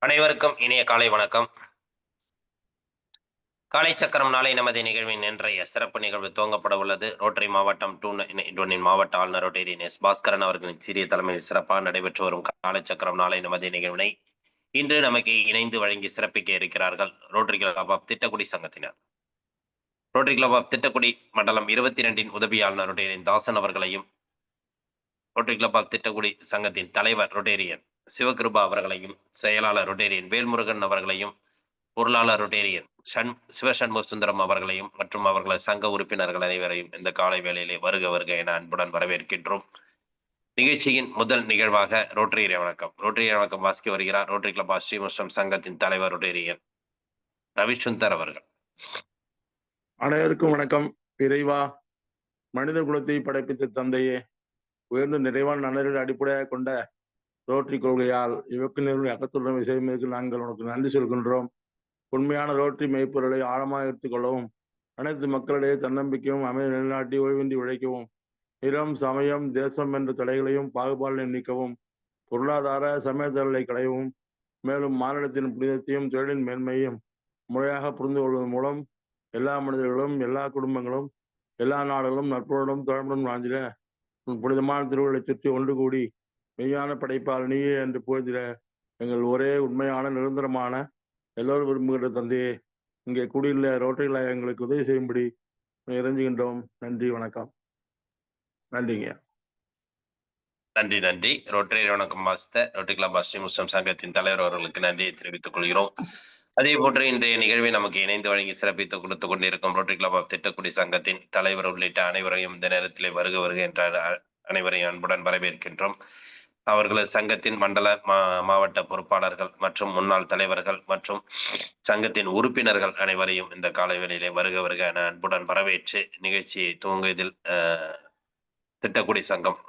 அனைவருக்கும் இனிய காலை வணக்கம். காலை சக்கரம் நாளை நமது நிகழ்வின் இன்றைய சிறப்பு நிகழ்வு துவங்கப்பட உள்ளது. ரோட்டரி மாவட்டம் 2 மாவட்ட ஆளுநர் ரோட்டரியன் எஸ். பாஸ்கரன் அவர்களின் சிறிய தலைமையில் சிறப்பாக நடைபெற்று வரும் காலை சக்கரம் நாளை நமது நிகழ்வினை இன்று நமக்கு இணைந்து வழங்கி சிறப்பிக்க இருக்கிறார்கள் ரோட்டரி கிளப் ஆஃப் திட்டக்குடி சங்கத்தினர். ரோட்டரி கிளப் ஆஃப் திட்டக்குடி மண்டலம் 22 உதவி ஆளுநர் ரோட்டரியன் தாசன் அவர்களையும், ரோட்டரி கிளப் ஆஃப் திட்டக்குடி சங்கத்தின் தலைவர் ரோட்டேரியன் சிவகிருபா அவர்களையும், செயலாளர் ரோட்டேரியன் வேல்முருகன் அவர்களையும், பொருளாளர் ரோட்டேரியன் சிவசண்முக சுந்தரம் அவர்களையும் மற்றும் அவர்களது சங்க உறுப்பினர்கள் அனைவரையும் இந்த காலை வேளையிலே வருக வருக என அன்புடன் வரவேற்கின்றோம். நிகழ்ச்சியின் முதல் நிகழ்வாக ரோட்டரி வணக்கம் வாசிக்க வருகிறார் ரோட்டரி கிளப் ஆஃப் ஸ்ரீமுஷ்டம் சங்கத்தின் தலைவர் ரோட்டேரியன் ரவிசுந்தர் அவர்கள். அனைவருக்கும் வணக்கம். இறைவா, மனித குலத்தை படைப்பித்த தந்தையே, உயர்ந்த நிறைவான நன்னறிவை அடிப்படையாக கொண்ட ரோட்டரி கொள்கையால் இவக்கு நிறுவன அகத்துடன் செய்வதற்கு நாங்கள் உனக்கு நன்றி சொல்கின்றோம். உண்மையான ரோட்டரி மெய்ப்பொருளை ஆழமாக எடுத்துக்கொள்ளவும், அனைத்து மக்களிடையே தன்னம்பிக்கையும் அமைதி நிலைநாட்டி ஓய்வின்றி உழைக்கவும், இனம், சமயம், தேசம் என்ற தடைகளையும் பாகுபாடுகளை நீக்கவும், பொருளாதார சமயத்தலை களையவும், மேலும் மாநிலத்தின் புனிதத்தையும் தொழிலின் மேன்மையும் முறையாக புரிந்து கொள்வதன் மூலம் எல்லா மனிதர்களும், எல்லா குடும்பங்களும், எல்லா நாடுகளும் நட்புடன் தோழமுடன் வாழ்ந்திட புனிதமான திருவுகளை சுற்றி ஒன்று கூடி மெய்யான படைப்பால் நீயே என்று போதிட எங்கள் ஒரே உண்மையான நிரந்தரமான எல்லோரும் விரும்புகின்ற தந்தையே, இங்கே கூடியுள்ள ரோட்டரிகளை எங்களுக்கு உதவி செய்யும்படி இறைஞ்சுகின்றோம். நன்றி, வணக்கம். நன்றிங்க. நன்றி. ரோட்டரி வணக்கம் வாசித்த ரோட்டரி கிளப் ஆஃப் ஸ்ரீமுஷ்டம் சங்கத்தின் தலைவர் அவர்களுக்கு நன்றியை தெரிவித்துக் கொள்கிறோம். அதே போன்று இன்றைய நிகழ்வை நமக்கு இணைந்து வழங்கி சிறப்பித்துக் கொடுத்துக் கொண்டிருக்கும் ரோட்டரி கிளப் ஆஃப் திட்டக்குடி சங்கத்தின் தலைவர் உள்ளிட்ட அனைவரையும் இந்த நேரத்திலே வருக என்ற அனைவரையும் அன்புடன் வரவேற்கின்றோம். அவர்களது சங்கத்தின் மண்டல மாவட்ட பொறுப்பாளர்கள் மற்றும் முன்னாள் தலைவர்கள் மற்றும் சங்கத்தின் உறுப்பினர்கள் அனைவரையும் இந்த காலை வேளையிலே வருக என அன்புடன் வரவேற்று நிகழ்ச்சியை துவங்குவதில் திட்டக்குடி சங்கம்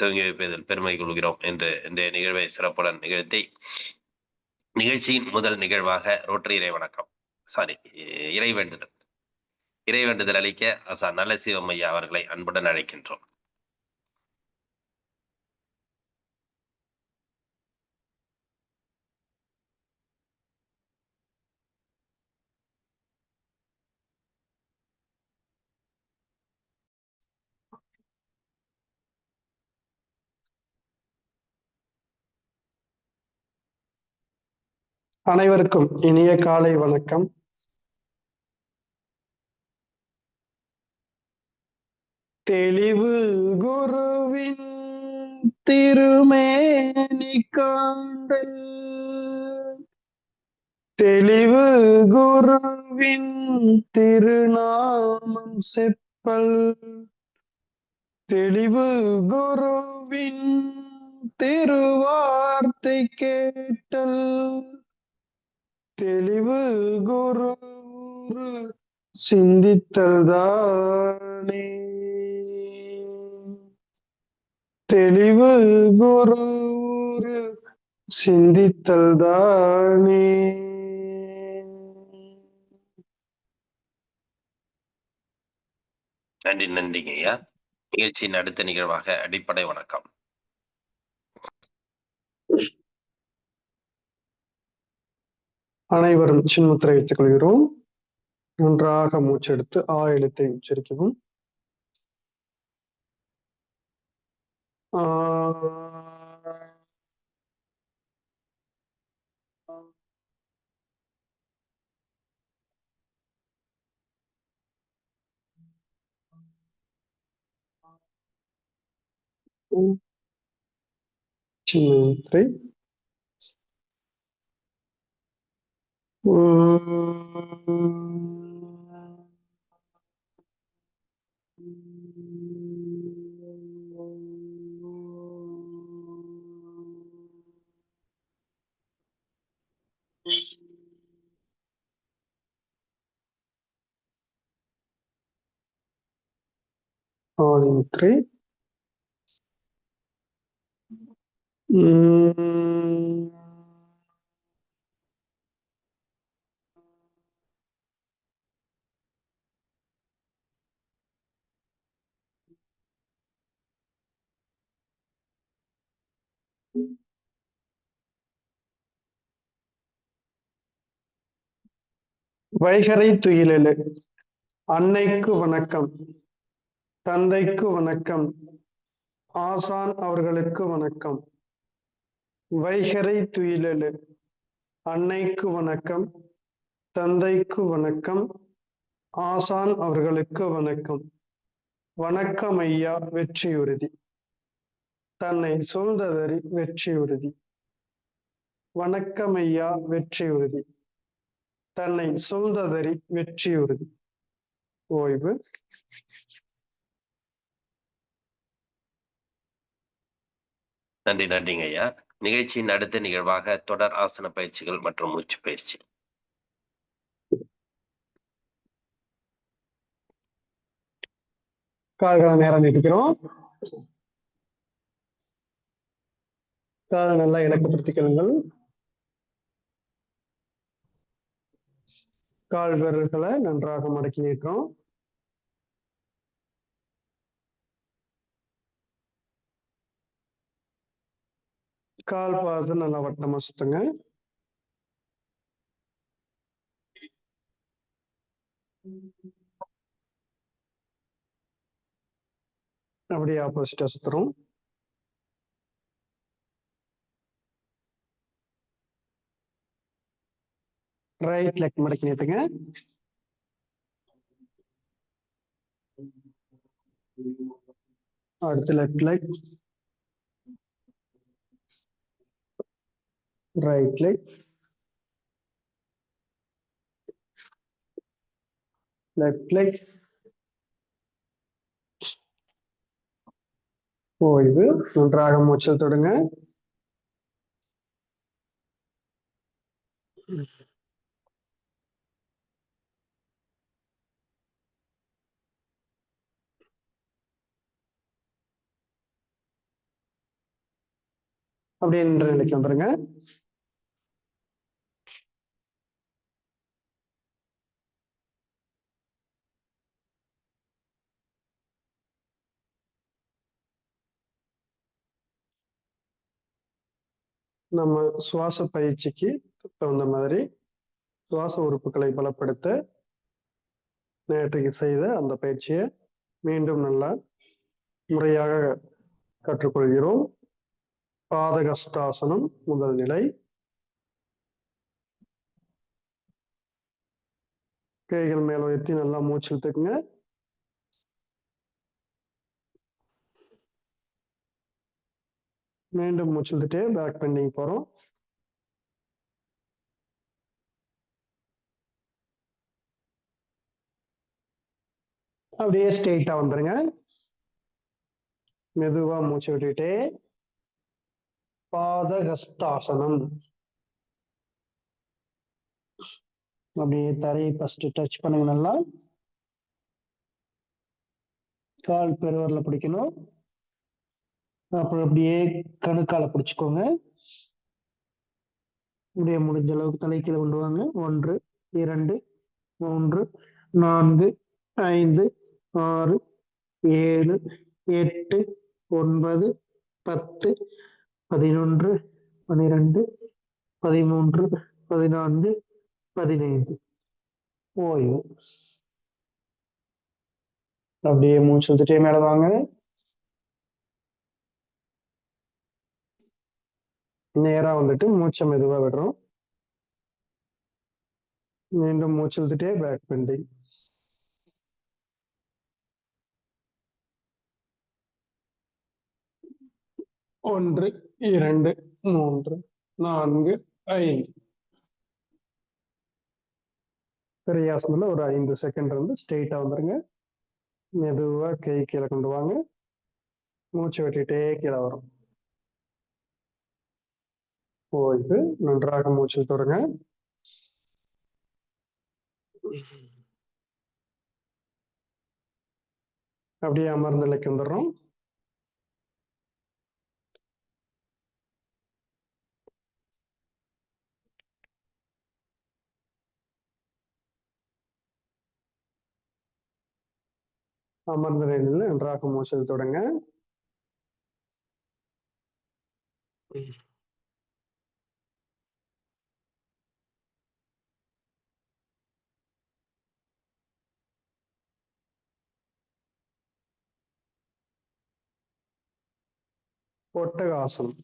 துவங்கி வைப்பதில் பெருமை கொள்கிறோம் என்று இந்த நிகழ்வை சிறப்புடன் நிகழ்த்தி நிகழ்ச்சியின் முதல் நிகழ்வாக ரோட்டரி இறைவேண்டுதல் அளிக்க ஆசா நல்ல சிவமையா அவர்களை அன்புடன் அழைக்கின்றோம். அனைவருக்கும் இனிய காலை வணக்கம். தெளிவு குருவின் திருமேனி காண்டல், தெளிவு குருவின் திருநாமம் செப்பல், தெளிவு குருவின் திருவார்த்தை கேட்டல், தெளிவு குரு சிந்தித்தல் தானே, தெளிவு குரு சிந்தித்தல் தானே. நன்றிங்க ஐயா. நிகழ்ச்சியின் அடுத்த நிகழ்வாக அடிப்படை வணக்கம். அனைவரும் சின்முத்திரை வைத்துக் கொள்கிறோம். நன்றாக மூச்செடுத்து எழுத்தை உச்சரிக்கவும். சின்முத்திரை. ஆதிமுத்திரை. வைகறை துயிலெழு. அன்னைக்கு வணக்கம். தந்தைக்கு வணக்கம். ஆசான் அவர்களுக்கு வணக்கம். வைகறை துயிலெழு. அன்னைக்கு வணக்கம். தந்தைக்கு வணக்கம். ஆசான் அவர்களுக்கு வணக்கம். வணக்கம் ஐயா வெற்றியுறுதி. தன்னை சூழ்ந்ததறி வெற்றியுறுதி. வணக்கம் ஐயா வெற்றியுறுதி. தன்னை சூழ்ந்ததறி வெற்றியுறுதி. ஓய்வு. நன்றிங்க ஐயா. நிகழ்ச்சியின் அடுத்த நிகழ்வாக தொடர் ஆசன பயிற்சிகள் மற்றும் மூச்சு பயிற்சி. கால்களை நேரம் நீட்டிக்கிறோம். காலை நல்லா இலக்கப்படுத்திக்கொள்ளுங்கள். கால் விரல்களை நன்றாக மடக்கி நீட்டுறோம். கால் பாதத்தை நல்லா வட்டமா சுத்துங்க. அப்படியே ஆப்போசிட்டா சுத்துறோம். ரைட் லெக் மடக்கி நீட்டுங்க. அடுத்து left leg, right leg, left leg. ஓய்வு. நன்றாக மூச்சல் தொடுங்க. அப்படியே நின்ற நிலைக்கு வந்துருங்க. நம்ம சுவாச பயிற்சிக்கு தகுந்த மாதிரி சுவாச உறுப்புகளை பலப்படுத்த நேற்றைக்கு செய்த அந்த பயிற்சியை மீண்டும் நல்லா முறையாக கற்றுக்கொள்கிறோம். பாதகஸ்தாசனம் முதல் நிலை. கைகள் மேல உயர்த்தி நல்லா மூச்சு இழுத்துக்குங்க. மீண்டும் மூச்சு இழுத்துட்டே பேக் பெண்டிங் போறோம். அப்படியே ஸ்ட்ரெயிட்டா வந்துருங்க. மெதுவா மூச்சு விட்டுட்டே பாதகஸ்தாசனம். அப்படியே தரையை ஃபர்ஸ்ட் டச் பண்ணுங்க. நல்லா கால் பெருவரில் பிடிக்கணும். அப்புறம் அப்படியே கணுக்கால பிடிச்சுக்கோங்க. அப்படியே முடிஞ்ச அளவுக்கு தலைக்கீழ கொண்டு வாங்க. 1 2 3 4 5 6 7 8 9 10 11 12 13 14 15. ஓய்வு. அப்படியே மூச்சு இழுத்துட்டே மேல வாங்க. நேரா வந்துட்டு மூச்சை மெதுவா விடுறோம். மீண்டும் மூச்சு இழுத்துட்டே பேக் பெண்டிங். ஒன்று 2 3 4 5. பெரியாசனத்துல ஒரு 5 செகண்ட் இருந்து ஸ்ட்ரெயிட்டா வந்துருங்க. மெதுவா கை கீழே கொண்டு வாங்க. மூச்சு விட்டுட்டே கீழே வரும். ஓய்வு. நன்றாக மூச்சு தொடங்க. அப்படியே அமர்ந்த நிலைக்கு வந்துடுறோம். அமர்ந்த நிலையில் நன்றாக மூச்சு தொடங்க. ஒட்டகாசனம்.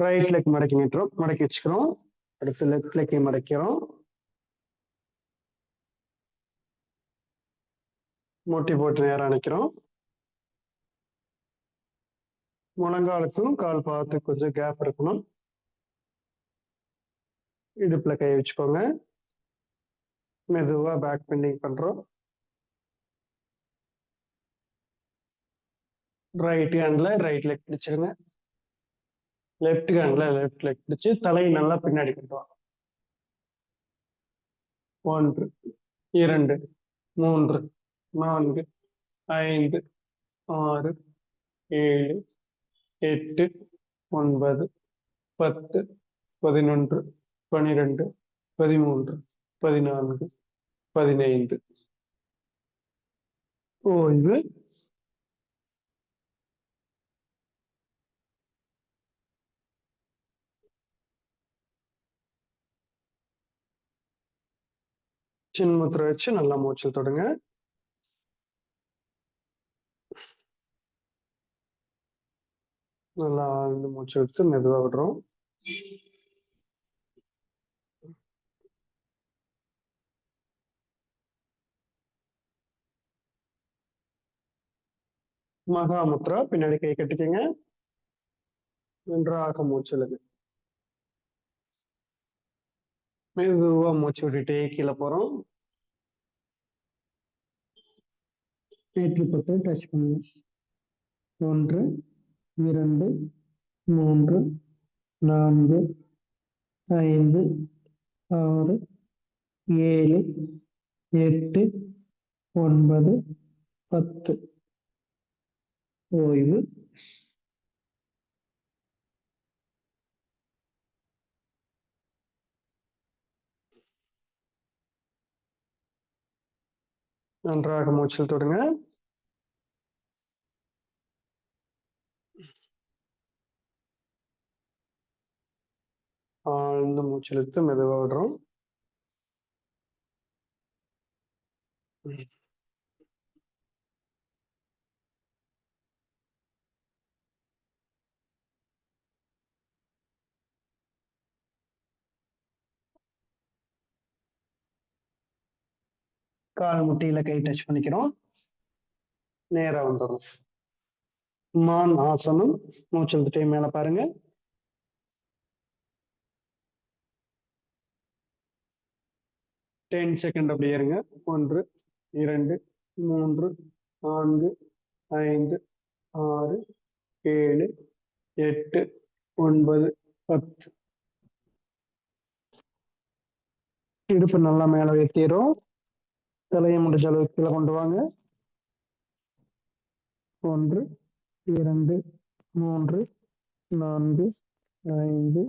ரைட் லெக் மடக்கி நிட்டுறோம், மடக்கி வச்சுக்கிறோம். அடுத்து லெஃப்ட் லெக்கை மடக்கிறோம். முட்டி போட்டு நேரம் அணைக்கிறோம். முழங்காலுக்கும் கால் பாதத்துக்கு கொஞ்சம் கேப் இருக்கணும். இடுப்புல கை வச்சுக்கோங்க. மெதுவா பேக் பெண்டிங் பண்றோம். ரைட் ஹேண்ட்ல ரைட் லெக் பிடிச்சிருங்க. லெஃப்ட் ஹேண்ட்ல லெஃப்ட் லெக் பிடிச்சு தலையை நல்லா பின்னாடி கொண்டு வாங்க. 1 2 3 4 5 6 7 8 9 10 11 12 13 14 15. ஓய்வு. சின்முத்திரை வச்சு நல்லா மூச்சு தொடுங்க. நல்லா ஆழ்ந்து மூச்சு எடுத்து மெதுவா விடுறோம். மகாமுத்ரா. பின்னாடி கை கட்டிக்கங்க. நன்றாக மூச்சு இழுங்க. மெதுவா மூச்சு விட்டுட்டே கீழே போறோம். ஏற்றுப்பட்டு டச் பண்ணுங்க. 1 2 3 4 5 6 7 8 9 10. ஓய்வு. நன்றாக மூச்சில் தொடுங்க. ஆழ்ந்த மூச்சு இழுத்து மெதுவா விடுறோம். கால் முட்டியில கை டச் பண்ணிக்கிறோம். நேரா வந்துடும். மான் ஆசனம். மூச்சு இழுத்துட்டே மேல பாருங்க. 10 செகண்ட் அப்படியே இருங்க. 1 2 3 4 5 6 7 8 9 10. இடுப்பு நல்லா மேல உயர்த்திடும். தலையை முடிஞ்ச அளவுக்கு கீழே கொண்டு வாங்க. 1 2 3 4 5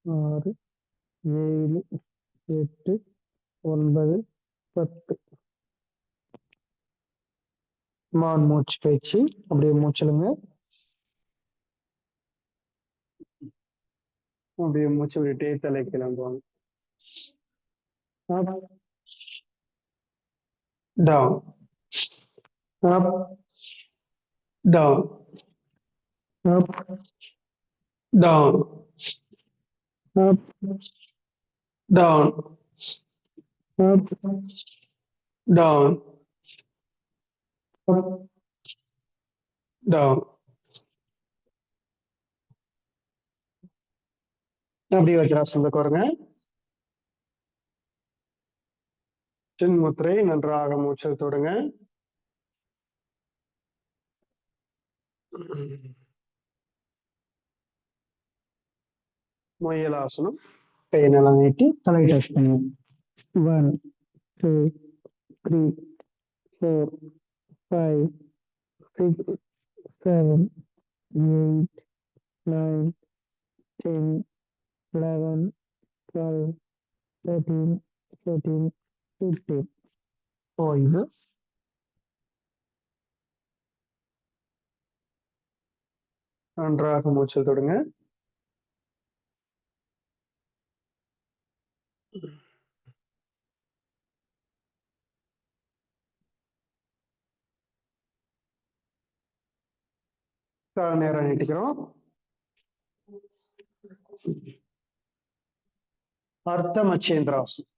6 7 8 9 10. மான் மூச்சு பயிற்சி. அப்படியே மூச்சிலுங்க. அப்படியே மூச்சு விட்டுட்டே தலை கிளம்புவாங்க. Up, down, up, down, up, down, up, down, up, down, up, down. அப்படியே வஜ்ராசனத்துக்கு வருங்க. சின்முத்திரை. நன்றாக மூச்சல் தொடுங்க. முயலாசனம். கையை நல்லா நீட்டி தலை டச் பண்ணுங்க. 1 2 3 4 5 6 7 8 9 10 11 12 13 14 15. ஓய்வு. நன்றாக மூச்சல் தொடுங்க. கால் நேரம் நீட்டிக்கிறோம். அர்த்த மச்சேந்திராசனம்.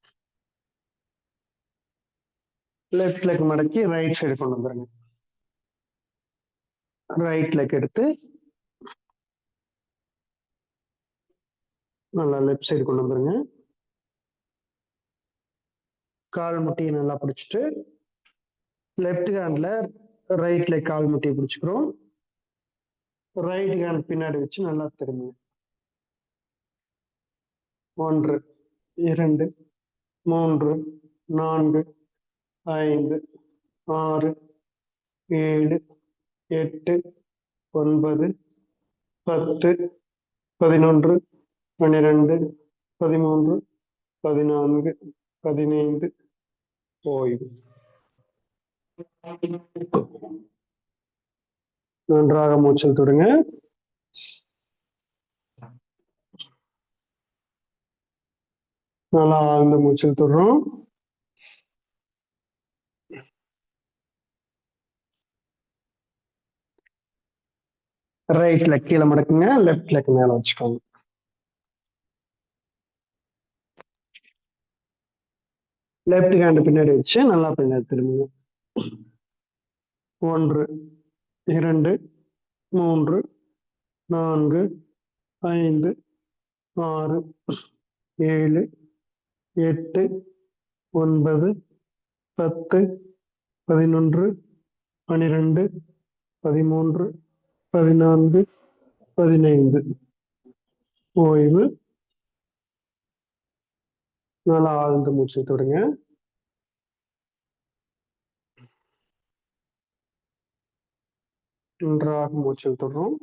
லெஃப்ட் லெக் மடக்கி ரைட் சைடு கொண்டு வந்துருங்க. ரைட் லெக் எடுத்து நல்லா லெஃப்ட் சைடு கொண்டு வந்துருங்க. கால் முட்டியை நல்லா பிடிச்சிட்டு லெஃப்ட் ஹேண்ட்ல ரைட் லெக் கால் முட்டியை பிடிச்சிக்கிறோம். ரைட் ஹேண்ட் பின்னாடி வச்சு நல்லா திரும்புங்க. 1 2 3 4 5 6 7 8 9 10 11 12 13 14 15 ஓய்வு. நன்றாக மூச்சல் தொடுங்க. நல்லா ஆழ்ந்த மூச்சல் தொடுறோம். ரைட் லெக் கீழே மடக்குங்க, லெஃப்ட் லெக் மேல வச்சுக்கோங்க. லெஃப்ட் ஹேண்ட் பின்னாடி வச்சு நல்லா பின்னாடி திரும்புங்க. 1 2 3 4 5 6 7 8 9 10 11 12 13 14 15 ஓய்வு. நல்லா ஆழ்ந்த மூச்சை தொடுங்க. நன்றாக மூச்சல் தொடுறோம்.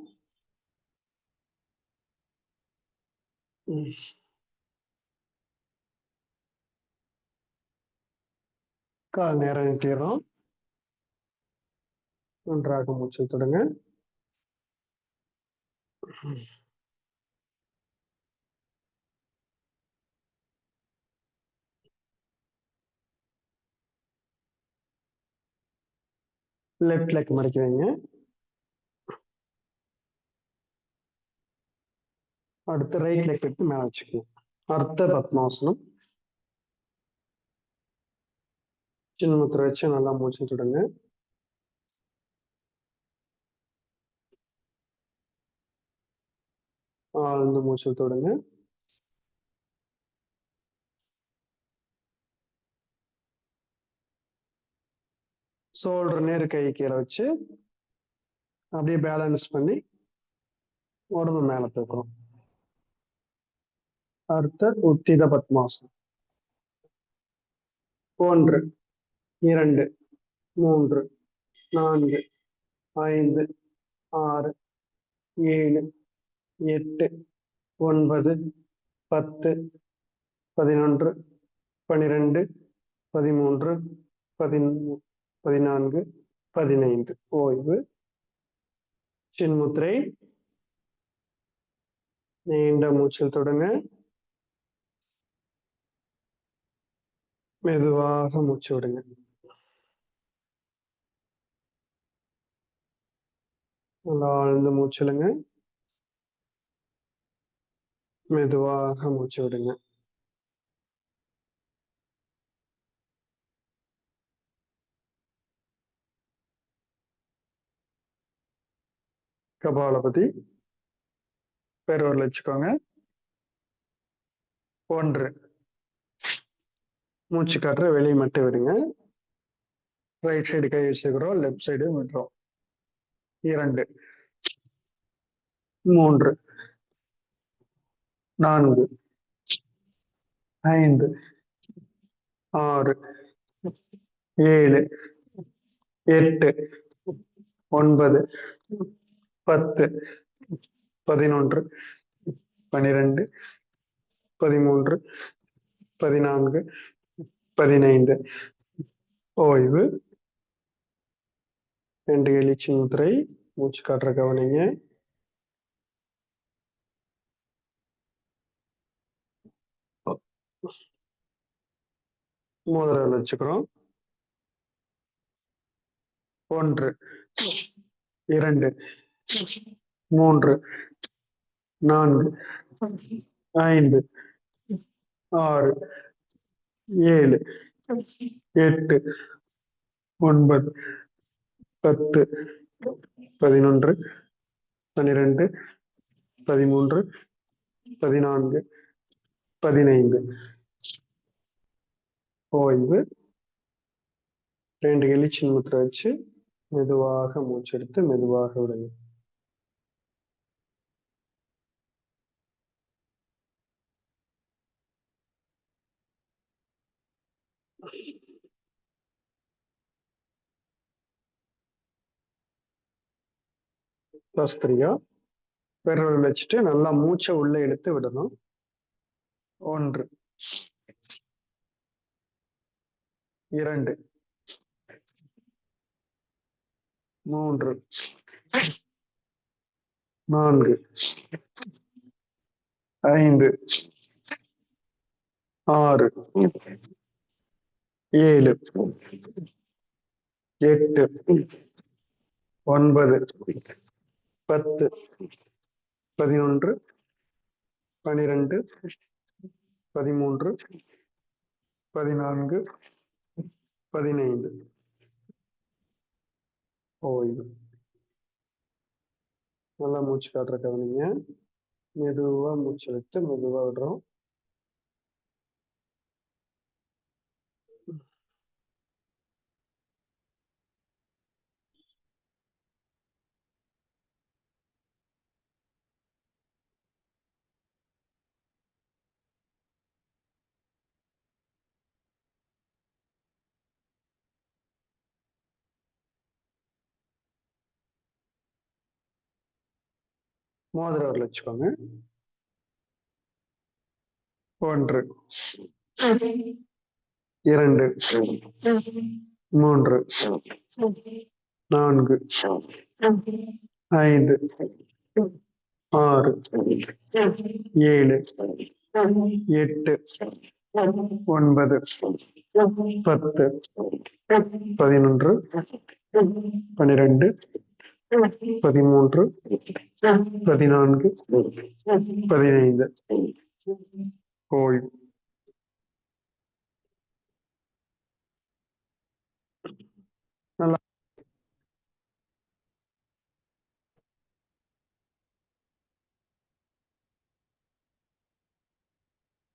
கால் நேரம் நீட்டிடுறோம். நன்றாக மூச்சல் தொடுங்க. லெஃப்ட் லெக் மடக்கி வைங்க. அடுத்து ரைட் லெக் எடுத்து மேல வச்சுக்கணும். அர்த்த பத்மாசனம். சின்ன முத்திரை வச்சு நல்லா மூச்சு தொடுங்க. ஆழ்ந்து மூச்சு தொடுங்க. ஷோல்டர் நேரு கை கீழே வச்சு அப்படியே பேலன்ஸ் பண்ணி உடம்பு மேல தூக்குறோம். அர்த்த உத்தித பத்மாசனம். 1 2 3 4 5 6 7 8 9 10 11 12 13 14 15 ஓய்வு. சின்முத்திரை. நீண்ட மூச்சில் தொடுங்க. மெதுவாக மூச்சு விடுங்க. நல்லா ஆழ்ந்த மூச்சிலுங்க. மெதுவாக மூச்சு விடுங்க. கபாலபதி. பெருவரில் வச்சுக்கோங்க. 1 மூச்சு காற்ற வெளியே மட்டும் விடுங்க. ரைட் சைடு கை வச்சுக்கிறோம், லெஃப்ட் சைடு விடுறோம். 2 3 4 5 6 7 8 9 10 11 12 13 14 15 ஓய்வு. 2 எழுச்சி முத்திரை. மூச்சு காற்ற கவனிங்க. மோதிரம் வச்சுக்கிறோம். 1 2 3 4 5 6 7 8 9 10 11 12 13 14 15 ஓய்வு 2 எலிச்சின் முத்திரை வச்சு மெதுவாக மூச்செடுத்து மெதுவாக விடுங்க. சாஸ்திரியா விரல் வச்சுட்டு நல்லா மூச்சை உள்ள எடுத்து விடணும். 1 2 3 4 5 6 7 8 9 10 11 12 13 14 15 ஓய்வு. நல்லா மூச்சு காட்டுற கவனிங்க. மெதுவா மூச்சு எடுத்து மெதுவா விடுறோம். மோதிர விரல் வச்சுக்கோங்க. 1 2 3 4 5 6 7 8 9 10 11 12 13 14 15 ஓய்வு. நல்லா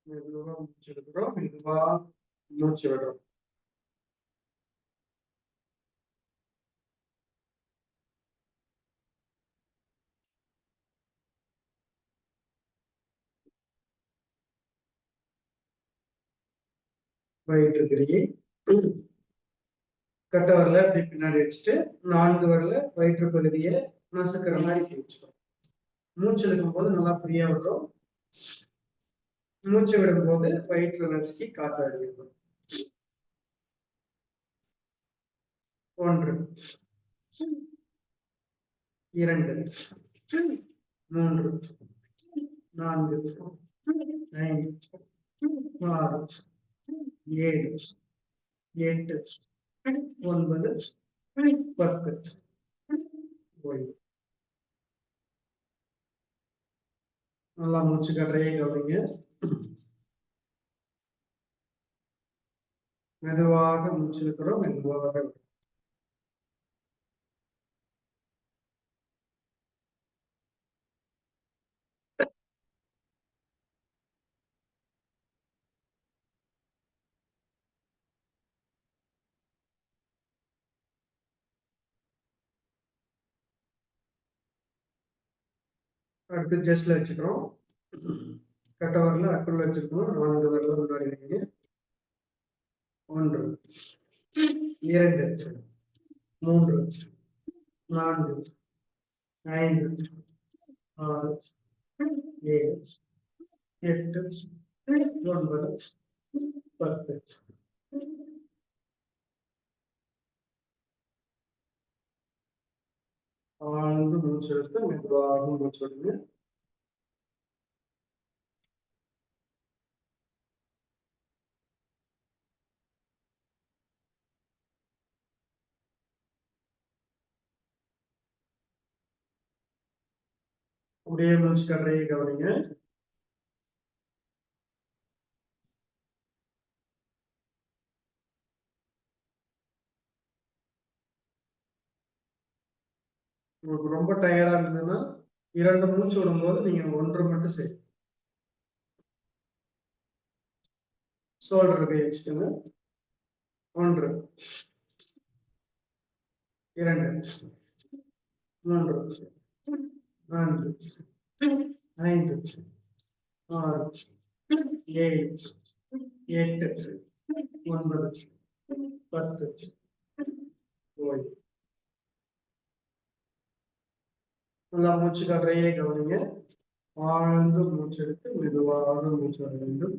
மெதுவா மூச்சு எடுக்கிறோம், மெதுவா மூச்சு விடுறோம். வயிற்று பிரியை கட்ட வரல அப்படி பின்னாடி வச்சுட்டு 4 வரல வயிற்று பகுதியை நசுக்கிற மாதிரி வச்சுக்கணும். மூச்சு எடுக்கும் போது நல்லா ஃப்ரீயா விடுறோம். மூச்சு விடும் போது வயிற்று நசுக்கி காற்று அடிக்கிறோம். 1 2 3 4 5 6 7 8 9 10 ஓய்வு. நல்லா மூச்சு காற்றையே கவனிங்க. மெதுவாக மூச்சு இருக்கிறோம், மெதுவாக அடுத்து ஜஸ்ட்ல வச்சுக்கிறோம். கட்ட வரல அக்குள்ள வச்சிருக்கோம். 4 வரல முன்னாடி வைங்க. 1 2 3 4 5 6 7 8 9 10 ஆழ்ந்து மூச்சு எடுத்து மெதுவாக மூச்சு விடுங்க. அப்படியே மூச்சு காற்றையே கவனிங்க. உங்களுக்கு ரொம்ப டயர்டா இருந்ததுன்னா 2 மூச்சு விடும்போது நீங்க 1 மட்டும் சரி. ஷோல்டர் கை வச்சுக்கோங்க. 1 2 3 4 5 6 7 8 9 10 ஓய்வு. நல்லா மூச்சு காற்றையே கவனிங்க. ஆழ்ந்து மூச்செடுத்து மெதுவாக மூச்சு வர வேண்டும்.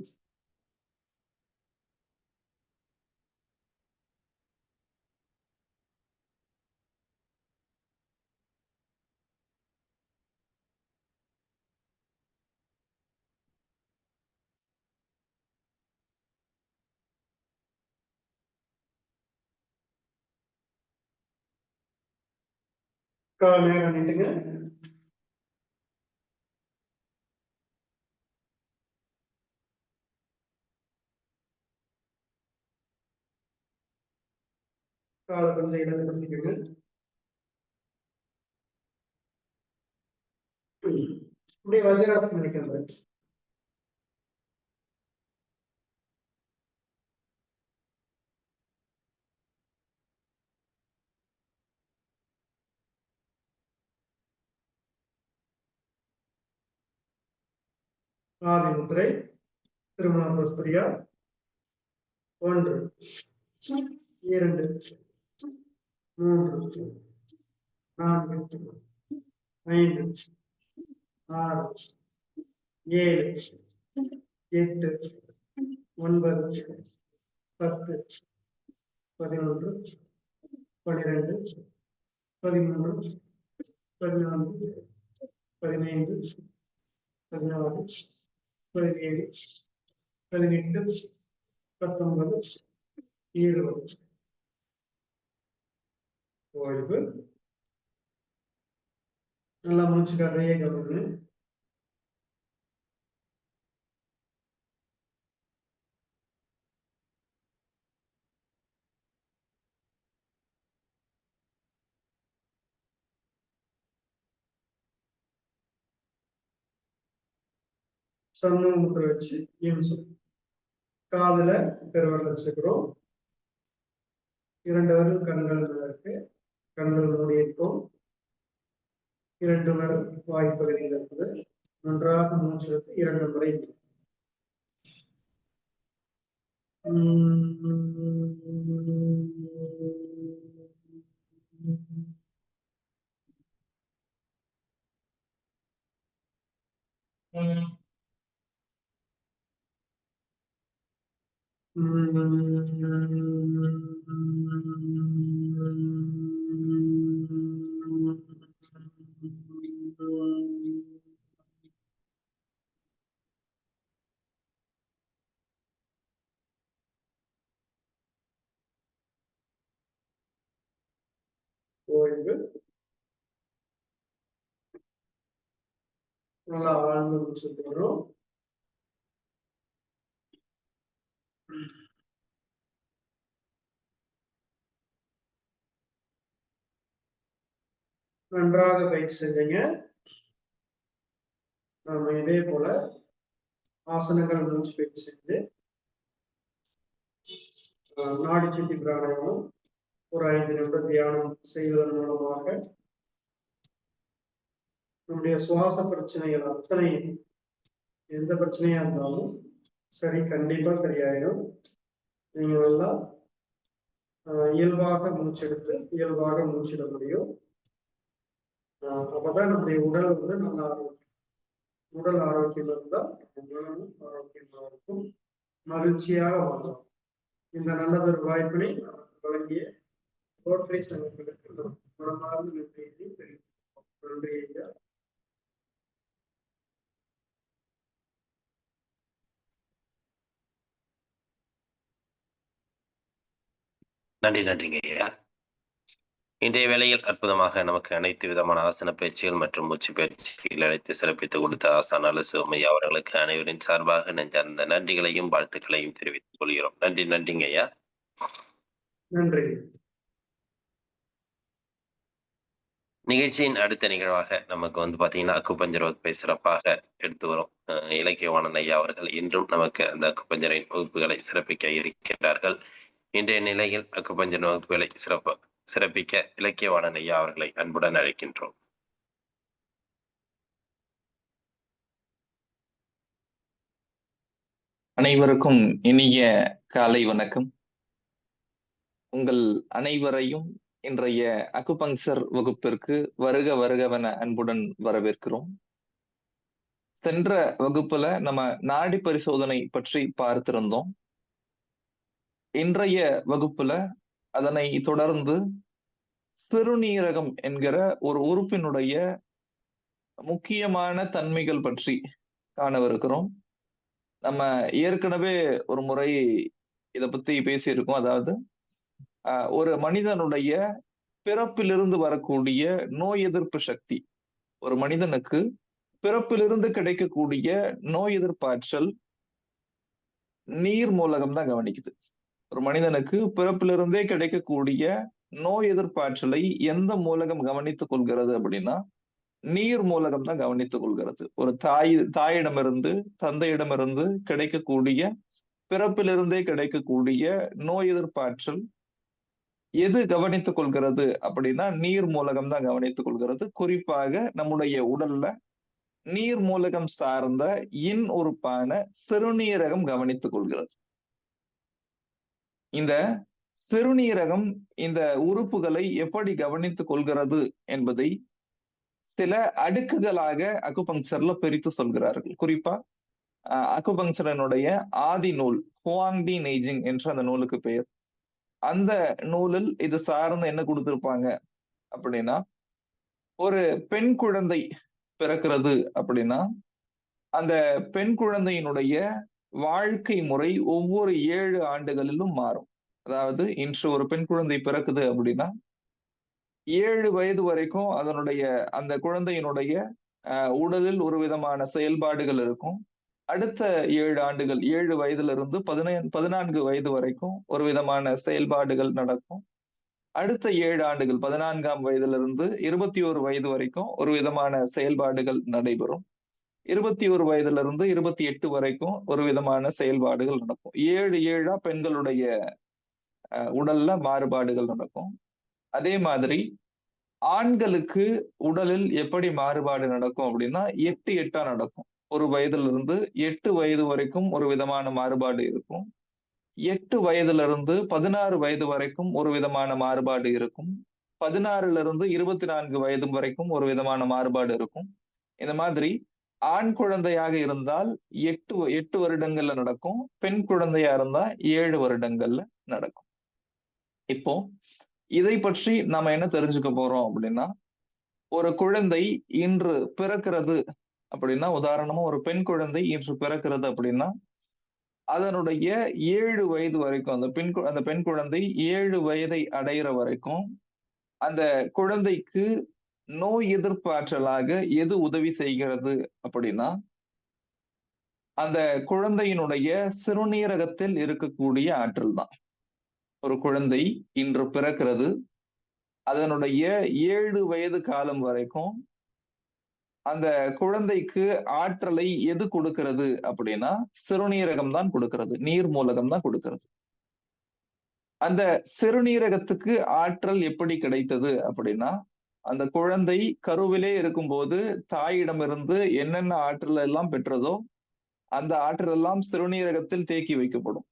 கால் நேரம் நீட்டுங்க. காலை கொஞ்சம் இடப்படுத்திக்கோங்க. அப்படியே வஜ்ராசனம் நினைக்கிறது. ஆதி முத்திரை திருமண பிரஸ்பரியா. 1 2 3 4 5 6 7 8 9 10 11 12 13 14 15 16 17 18 19 20 ஓய்வு. நல்லா மூச்சு காற்றையே கவனிங்க. சன்ம முத்திரை வச்சு காதுல பெருவரல் வச்சுக்கிறோம். 2 விரல் கண்கள் இருக்கு. கண்கள் மூடி இருக்கும். 2 விரல் வாய்ப்பகுதியில் இருக்குது. நன்றாக மூச்சு எடுத்து 2 முறை ஓய்வு. நல்லா ஆழ்ந்து மூச்சு போடுறோம். நன்றாக பயிற்சி செஞ்சீங்க. நாம இதே போல ஆசனங்கள் மூச்சு பயிற்சி செஞ்சு நாடி சுத்தி பிராணாயாமம் ஒரு 5 நிமிட தியானம் செய்வதன் மூலமாக நம்முடைய சுவாச பிரச்சனைகள் அத்தனை எந்த பிரச்சனையா இருந்தாலும் சரி, கண்டிப்பா சரியாயிடும். நீங்க நல்லா இயல்பாக மூச்செடுத்து இயல்பாக மூச்சிட முடியும். அப்பதான் நம்முடைய உடல் வந்து நல்லா உடல் ஆரோக்கியம் இருந்தால் மனமும் ஆரோக்கியமாக இருக்கும். மகிழ்ச்சியாக வாழலாம். இந்த நல்லதொரு வாய்ப்பினை வழங்கிய ரோட்டரி சங்கங்களுக்கு மனமார்ந்த நன்றியை தெரிவித்துள்ளோம். நன்றி ஐயா. நன்றிங்க ஐயா. இன்றைய வேளையில் அற்புதமாக நமக்கு அனைத்து விதமான ஆசன பயிற்சிகள் மற்றும் மூச்சு பயிற்சிகள் அழைத்து சிறப்பித்துக் கொடுத்த ஆசான் அலசுமையா அவர்களுக்கு அனைவரின் சார்பாக நெஞ்சார்ந்த நன்றிகளையும் வாழ்த்துக்களையும் தெரிவித்துக் கொள்கிறோம். நன்றிங்க ஐயா. நன்றி. நிகழ்ச்சியின் அடுத்த நிகழ்வாக நமக்கு பாத்தீங்கன்னா அக்குபஞ்சர் வகுப்பை சிறப்பாக எடுத்து வரும் இலக்கியவாணன் ஐயா அவர்கள் இன்றும் நமக்கு அந்த அக்குபஞ்சரின் வகுப்புகளை சிறப்பிக்க இருக்கிறார்கள். இன்றைய நிலையில் அக்குபஞ்சர் வகுப்புகளை சிறப்பிக்க இலக்கியவாணன் ஐயா அவர்களை அன்புடன் அழைக்கின்றோம். அனைவருக்கும் இனிய காலை வணக்கம். உங்கள் அனைவரையும் இன்றைய அக்குபங்சர் வகுப்பிற்கு வருக வருகவென அன்புடன் வரவேற்கிறோம். சென்ற வகுப்புல நம்ம நாடி பரிசோதனை பற்றி பார்த்திருந்தோம். இன்றைய வகுப்புல அதனை தொடர்ந்து சிறுநீரகம் என்கிற ஒரு உறுப்பினுடைய முக்கியமான தன்மைகள் பற்றி காணவிருக்கிறோம். நம்ம ஏற்கனவே ஒரு முறை இதை பத்தி பேசியிருக்கோம். அதாவது ஒரு மனிதனுடைய பிறப்பிலிருந்து வரக்கூடிய நோய் எதிர்ப்பு சக்தி, ஒரு மனிதனுக்கு பிறப்பிலிருந்து கிடைக்கக்கூடிய நோய் எதிர்ப்பாற்றல் நீர் மூலகம் தான் கவனிக்குது. ஒரு மனிதனுக்கு பிறப்பிலிருந்தே கிடைக்கக்கூடிய நோய் எதிர்ப்பாற்றலை எந்த மூலகம் கவனித்துக் கொள்கிறது அப்படின்னா நீர் மூலகம் தான் கவனித்துக் கொள்கிறது. ஒரு தாயிடமிருந்து தந்தையிடமிருந்து கிடைக்கக்கூடிய பிறப்பிலிருந்தே கிடைக்கக்கூடிய நோய் எதிர்ப்பாற்றல் எது கவனித்துக் கொள்கிறது அப்படின்னா நீர் மூலகம் தான் கவனித்துக் கொள்கிறது. குறிப்பாக நம்முடைய உடல்ல நீர் மூலகம் சார்ந்த உறுப்பான சிறுநீரகம் கவனித்துக் கொள்கிறது. இந்த சிறுநீரகம் இந்த உறுப்புகளை எப்படி கவனித்துக் கொள்கிறது என்பதை சில அடுக்குகளாக அக்குபங்சர்ல பிரித்து சொல்கிறார்கள். குறிப்பா அக்குபங்சரனுடைய ஆதி நூல் ஹுவாங் டி நெய்ஜிங் என்ற அந்த நூலுக்கு பெயர். அந்த நூலில் இது சார்ந்து என்ன கொடுத்திருப்பாங்க அப்படின்னா, ஒரு பெண் குழந்தை பிறக்கிறது அப்படின்னா அந்த பெண் குழந்தையினுடைய வாழ்க்கை முறை ஒவ்வொரு 7 ஆண்டுகளிலும் மாறும். அதாவது இன்று ஒரு பெண் குழந்தை பிறக்குது அப்படின்னா 7 வயது வரைக்கும் அதனுடைய அந்த குழந்தையினுடைய உடலில் ஒரு விதமான செயல்பாடுகள் இருக்கும். அடுத்த 7 ஆண்டுகள் 7 வயதிலிருந்து 14 வயது வரைக்கும் ஒரு விதமான செயல்பாடுகள் நடக்கும். அடுத்த 7 ஆண்டுகள் 14ஆம் வயதிலிருந்து 21 வயது வரைக்கும் ஒரு விதமான செயல்பாடுகள் நடைபெறும். 21 வயதிலிருந்து 28 வரைக்கும் ஒரு விதமான செயல்பாடுகள் நடக்கும். 7 பெண்களுடைய உடல்ல மாறுபாடுகள் நடக்கும். அதே மாதிரி ஆண்களுக்கு உடலில் எப்படி மாறுபாடு நடக்கும் அப்படின்னா 8 நடக்கும். ஒரு வயதிலிருந்து 8 வயது வரைக்கும் ஒரு விதமான மாறுபாடு இருக்கும். 8 வயதிலிருந்து 16 வயது வரைக்கும் ஒரு விதமான மாறுபாடு இருக்கும். 16லிருந்து 24 வயது வரைக்கும் ஒரு விதமான மாறுபாடு இருக்கும். இந்த மாதிரி ஆண் குழந்தையாக இருந்தால் 8 வருடங்கள்ல நடக்கும். பெண் குழந்தையா இருந்தா 7 வருடங்கள்ல நடக்கும். இப்போ இதை பற்றி நாம என்ன தெரிஞ்சுக்க போறோம் அப்படின்னா, ஒரு குழந்தை இன்று பிறக்கிறது அப்படின்னா, உதாரணமா ஒரு பெண் குழந்தை இன்று பிறக்கிறது அப்படின்னா அதனுடைய 7 வயது வரைக்கும் அந்த பெண் குழந்தை 7 வயதை அடைகிற வரைக்கும் அந்த குழந்தைக்கு நோய் எதிர்ப்பு ஆற்றலாக எது உதவி செய்கிறது அப்படின்னா அந்த குழந்தையினுடைய சிறுநீரகத்தில் இருக்கக்கூடிய ஆற்றல் தான். ஒரு குழந்தை இன்று பிறக்கிறது, அதனுடைய 7 வயது காலம் வரைக்கும் அந்த குழந்தைக்கு ஆற்றலை எது கொடுக்கிறது அப்படின்னா சிறுநீரகம் தான் கொடுக்கிறது, நீர் மூலகம் தான் கொடுக்கிறது. அந்த சிறுநீரகத்துக்கு ஆற்றல் எப்படி கிடைத்தது அப்படின்னா அந்த குழந்தை கருவிலே இருக்கும்போது தாயிடமிருந்து என்னென்ன ஆற்றல் எல்லாம் பெற்றதோ அந்த ஆற்றல் எல்லாம் சிறுநீரகத்தில் தேக்கி வைக்கப்படும்.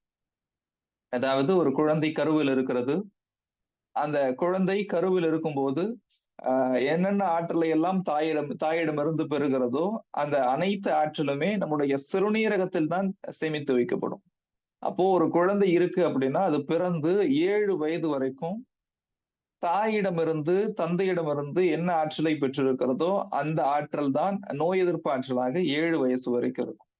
அதாவது ஒரு குழந்தை கருவில் இருக்கிறது, அந்த குழந்தை கருவில் இருக்கும்போது என்னென்ன ஆற்றலை எல்லாம் தாயிடமிருந்து பெறுகிறதோ அந்த அனைத்து ஆற்றலுமே நம்முடைய சிறுநீரகத்தில் தான் சேமித்து வைக்கப்படும். அப்போ ஒரு குழந்தை இருக்கு அப்படின்னா அது பிறந்து 7 வயது வரைக்கும் தாயிடமிருந்து தந்தையிடமிருந்து என்ன ஆற்றலை பெற்றிருக்கிறதோ அந்த ஆற்றல் தான் நோய் எதிர்ப்பு ஆற்றலாக 7 வயசு வரைக்கும் இருக்கும்.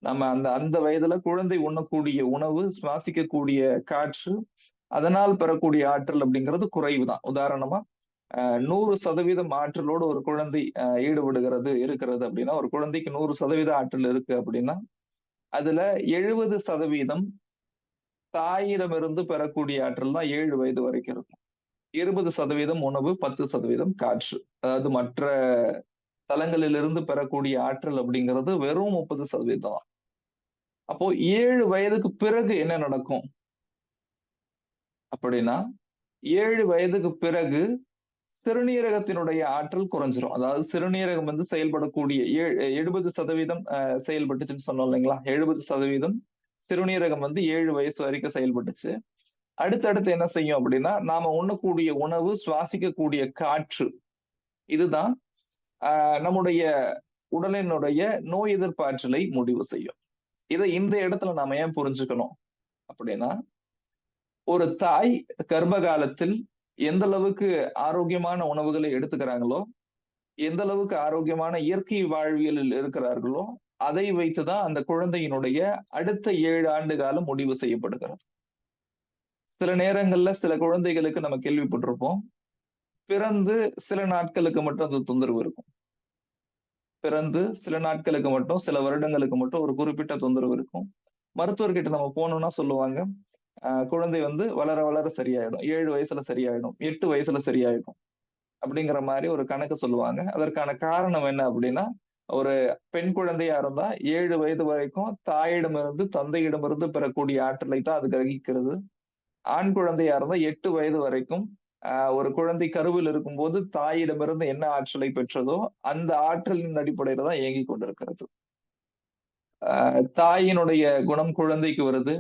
நம்ம அந்த வயதுல குழந்தை உண்ணக்கூடிய உணவு, சுவாசிக்கக்கூடிய காற்று, அதனால் பெறக்கூடிய ஆற்றல் அப்படிங்கிறது குறைவு தான். உதாரணமா 100% ஆற்றலோடு ஒரு குழந்தை ஈடுபடுகிறது இருக்கிறது அப்படின்னா, ஒரு குழந்தைக்கு 100% ஆற்றல் இருக்கு அப்படின்னா, அதுல 70% தாயிடமிருந்து பெறக்கூடிய ஆற்றல் தான் 7 வயது வரைக்கும் இருக்கும். 20% உணவு, 10% காற்று. அதாவது மற்ற தலங்களிலிருந்து பெறக்கூடிய ஆற்றல் அப்படிங்கிறது வெறும் 30% தான். அப்போ 7 வயதுக்கு பிறகு என்ன நடக்கும் அப்படின்னா, 7 வயதுக்கு பிறகு சிறுநீரகத்தினுடைய ஆற்றல் குறைஞ்சிரும். அதாவது சிறுநீரகம் வந்து செயல்படக்கூடிய 70% செயல்பட்டுச்சுன்னு சொன்னோம் இல்லைங்களா? 70% சிறுநீரகம் வந்து 7 வயசு வரைக்கும் செயல்பட்டுச்சு. அடுத்தடுத்து என்ன செய்யும் அப்படின்னா, நாம உண்ணக்கூடிய உணவு, சுவாசிக்கக்கூடிய காற்று, இதுதான் நம்முடைய உடலினுடைய நோய் எதிர்ப்பாற்றலை முடிவு செய்யும். இதை இந்த இடத்துல நாம ஏன் புரிஞ்சுக்கணும் அப்படின்னா, ஒரு தாய் கர்ப்ப காலத்தில் எந்த அளவுக்கு ஆரோக்கியமான உணவுகளை எடுத்துக்கிறாங்களோ, எந்த அளவுக்கு ஆரோக்கியமான இயற்கை வாழ்வியலில் இருக்கிறார்களோ, அதை வைத்துதான் அந்த குழந்தையினுடைய அடுத்த 7 ஆண்டு காலம் முடிவு செய்யப்படுகிறது. சில நேரங்கள்ல சில குழந்தைகளுக்கு நம்ம கேள்விப்பட்டிருப்போம். பிறந்து சில நாட்களுக்கு மட்டும் அது தொந்தரவு இருக்கும். பிறந்து சில நாட்களுக்கு மட்டும், சில வருடங்களுக்கு மட்டும் ஒரு குறிப்பிட்ட தொந்தரவு இருக்கும். மருத்துவர்கிட்ட நம்ம போனோம்னா சொல்லுவாங்க, குழந்தை வந்து வளர வளர சரியாயிடும். 7 வயசுல சரியாயிடும். 8 வயசுல சரியாயிடும். அப்படிங்கிற மாதிரி ஒரு கணக்கு சொல்லுவாங்க. அதற்கான காரணம் என்ன அப்படின்னா, ஒரு பெண் குழந்தையா இருந்தா 7 வயது வரைக்கும் தாயிடமிருந்து, தந்தையிடமிருந்து பெறக்கூடிய ஆற்றலை தான் அது கிரகிக்கிறது. ஆண் குழந்தையா இருந்தா 8 வயது வரைக்கும் ஒரு குழந்தை கருவில் இருக்கும்போது தாயிடமிருந்து என்ன ஆற்றலை பெற்றதோ அந்த ஆற்றலின் அடிப்படையில தான் இயங்கிக் கொண்டிருக்கிறது. தாயினுடைய குணம் குழந்தைக்கு வருது,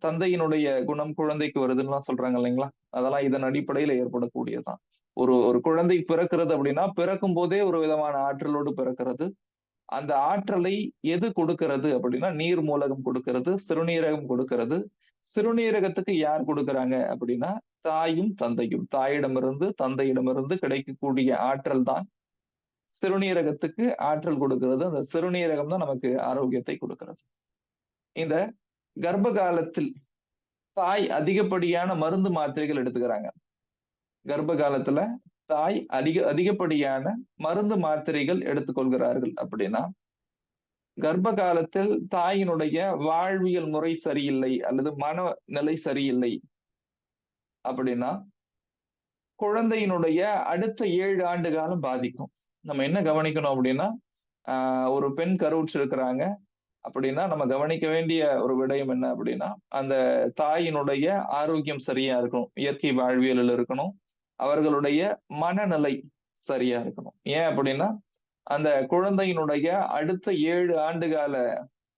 தந்தையினுடைய குணம் குழந்தைக்கு வருதுன்னு சொல்றாங்க இல்லைங்களா? அதெல்லாம் இதன் அடிப்படையில ஏற்படக்கூடியதுதான். ஒரு ஒரு குழந்தை பிறக்கிறது அப்படின்னா, பிறக்கும் போதே ஒரு விதமான ஆற்றலோடு பிறக்கிறது. அந்த ஆற்றலை எது கொடுக்கிறது அப்படின்னா, நீர் மூலகம் கொடுக்கிறது, சிறுநீரகம் கொடுக்கிறது. சிறுநீரகத்துக்கு யார் கொடுக்கிறாங்க அப்படின்னா, தாயும் தந்தையும். தாயிடமிருந்து தந்தையிடமிருந்து கிடைக்கக்கூடிய ஆற்றல் தான் சிறுநீரகத்துக்கு ஆற்றல் கொடுக்கிறது. அந்த சிறுநீரகம் தான் நமக்கு ஆரோக்கியத்தை கொடுக்கிறது. இந்த கர்ப்ப காலத்தில் தாய் அதிகப்படியான மருந்து மாத்திரைகள் எடுத்துக்கிறாங்க. கர்ப்ப காலத்துல தாய் அதிகப்படியான மருந்து மாத்திரைகள் எடுத்துக்கொள்கிறார்கள் அப்படின்னா, கர்ப்ப காலத்தில் தாயினுடைய வாழ்வியல் முறை சரியில்லை அல்லது மனநிலை சரியில்லை அப்படின்னா, குழந்தையினுடைய அடுத்த 7 ஆண்டு காலம் பாதிக்கும். நம்ம என்ன கவனிக்கணும் அப்படின்னா, ஒரு பெண் கருவுற்று இருக்கிறாங்க அப்படின்னா, நம்ம கவனிக்க வேண்டிய ஒரு விடயம் என்ன அப்படின்னா, அந்த தாயினுடைய ஆரோக்கியம் சரியா இருக்கணும். இயற்கை வாழ்வியலில் இருக்கணும். அவர்களுடைய மனநிலை சரியா இருக்கணும். ஏன் அப்படின்னா, அந்த குழந்தையினுடைய அடுத்த 7 ஆண்டு கால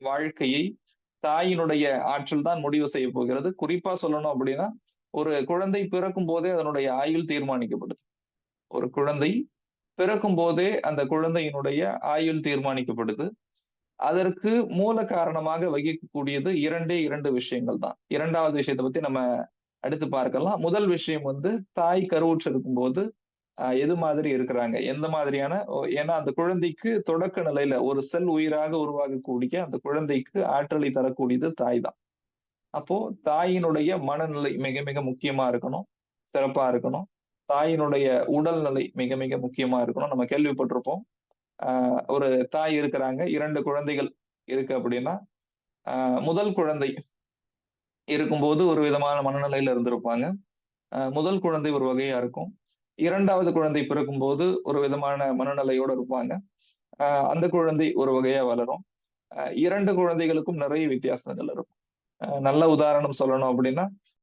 வாழ்க்கையை தாயினுடைய ஆற்றல் தான் முடிவு செய்ய போகிறது. குறிப்பா சொல்லணும் அப்படின்னா, ஒரு குழந்தை பிறக்கும் போதே அதனுடைய ஆயுள் தீர்மானிக்கப்படுது. ஒரு குழந்தை பிறக்கும் போதே அந்த குழந்தையினுடைய ஆயுள் தீர்மானிக்கப்படுது. அதற்கு மூல காரணமாக வகிக்கக்கூடியது 2 விஷயங்கள் தான். 2வது விஷயத்தை பத்தி நம்ம அடுத்து பார்க்கலாம். முதல் விஷயம் வந்து தாய் கருவுற்று இருக்கும்போது எது மாதிரி இருக்கிறாங்க, எந்த மாதிரியான ஏன்னா அந்த குழந்தைக்கு தொடக்க நிலையில ஒரு செல் உயிராக உருவாகக்கூடிய அந்த குழந்தைக்கு ஆற்றலை தரக்கூடியது தாய் தான். அப்போ தாயினுடைய மனநிலை மிக மிக முக்கியமா இருக்கணும், சிறப்பா இருக்கணும். தாயினுடைய உடல்நிலை மிக மிக முக்கியமா இருக்கணும். நம்ம கேள்விப்பட்டிருப்போம். ஒரு தாய் இருக்கிறாங்க, 2 குழந்தைகள் இருக்கு அப்படின்னா, முதல் குழந்தை இருக்கும்போது ஒரு விதமான மனநிலையில இருந்திருப்பாங்க. முதல் குழந்தை ஒரு வகையா இருக்கும். 2வது குழந்தை பிறக்கும்போது ஒரு விதமான மனநிலையோட இருப்பாங்க. அந்த குழந்தை ஒரு வகையா வளரும். 2 குழந்தைகளுக்கும் நிறைய வித்தியாசங்கள் இருக்கும். நல்ல உதாரணம் சொல்லணும் அப்படின்னா,